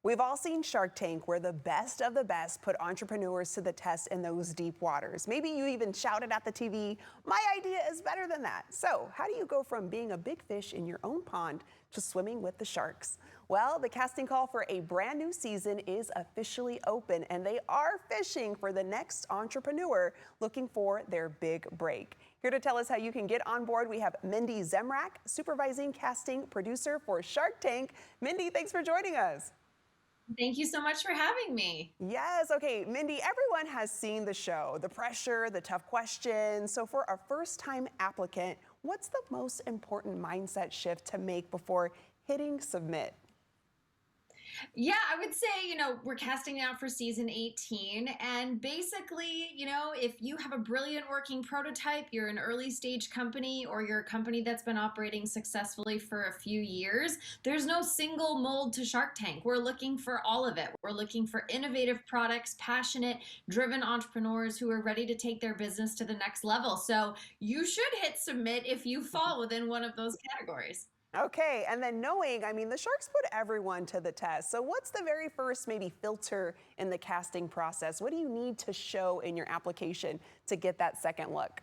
We've all seen Shark Tank, where the best of the best put entrepreneurs to the test in those deep waters. Maybe you even shouted at the TV, "My idea is better than that." So how do you go from being a big fish in your own pond to swimming with the sharks? Well, the casting call for a brand new season is officially open, and they are fishing for the next entrepreneur looking for their big break. Here to tell us how you can get on board, we have Mindy Zemrak, supervising casting producer for Shark Tank. Mindy, thanks for joining us. Thank you so much for having me. Yes. Okay, Mindy, everyone has seen the show, the pressure, the tough questions. So for a first-time applicant, what's the most important mindset shift to make before hitting submit? Yeah, I would say, we're casting out for season 18. And basically, if you have a brilliant working prototype, you're an early stage company, or you're a company that's been operating successfully for a few years, there's no single mold to Shark Tank. We're looking for all of it. We're looking for innovative products, passionate, driven entrepreneurs who are ready to take their business to the next level. So you should hit submit if you fall within one of those categories. Okay, and then knowing, the Sharks put everyone to the test. So what's the very first maybe filter in the casting process? What do you need to show in your application to get that second look?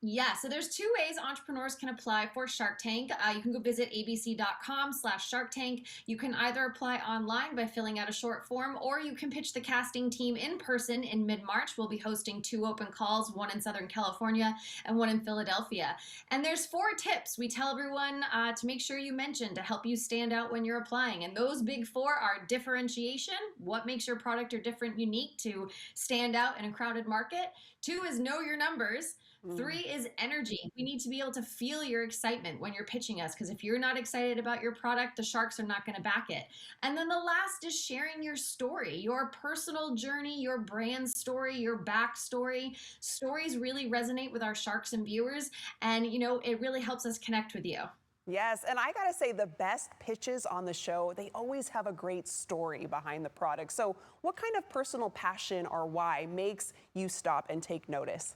Yeah, so there's two ways entrepreneurs can apply for Shark Tank. You can go visit abc.com/Shark Tank. You can either apply online by filling out a short form, or you can pitch the casting team in person in mid-March. We'll be hosting two open calls, one in Southern California and one in Philadelphia. And there's 4 tips we tell everyone to make sure you mention to help you stand out when you're applying. And those big 4 are differentiation. What makes your product or different unique to stand out in a crowded market? 2 is know your numbers. 3 is energy. We need to be able to feel your excitement when you're pitching us, because if you're not excited about your product, the sharks are not going to back it. And then the last is sharing your story, your personal journey, your brand story, your backstory. Stories really resonate with our sharks and viewers, and it really helps us connect with you. Yes, and I gotta say, the best pitches on the show, they always have a great story behind the product. So what kind of personal passion or why makes you stop and take notice?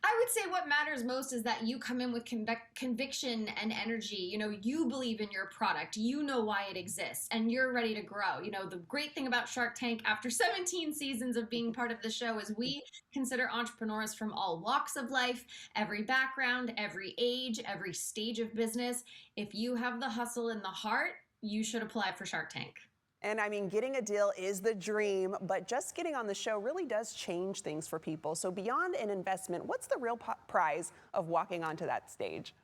I would say what matters most is that you come in with conviction and energy. You believe in your product, you know why it exists, and you're ready to grow. The great thing about Shark Tank, after 17 seasons of being part of the show, is we consider entrepreneurs from all walks of life, every background, every age, every stage of business. If you have the hustle and the heart, you should apply for Shark Tank. And getting a deal is the dream, but just getting on the show really does change things for people. So beyond an investment, what's the real prize of walking onto that stage?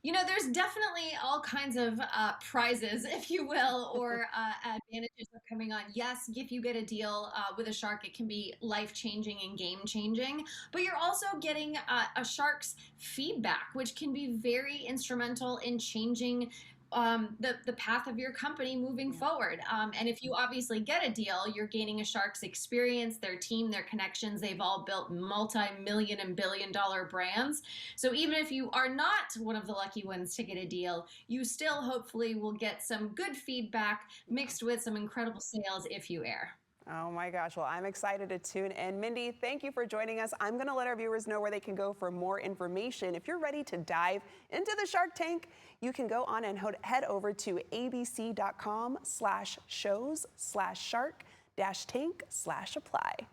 There's definitely all kinds of prizes, if you will, or advantages of coming on. Yes, if you get a deal with a shark, it can be life-changing and game-changing, but you're also getting a shark's feedback, which can be very instrumental in changing the path of your company moving forward. And if you obviously get a deal, you're gaining a shark's experience, their team, their connections. They've all built multi-million and billion-dollar brands. So even if you are not one of the lucky ones to get a deal, you still hopefully will get some good feedback mixed with some incredible sales if you air. Oh my gosh, well, I'm excited to tune in. Mindy, thank you for joining us. I'm going to let our viewers know where they can go for more information. If you're ready to dive into the Shark Tank, you can go on and head over to abc.com/shows/shark-tank/apply.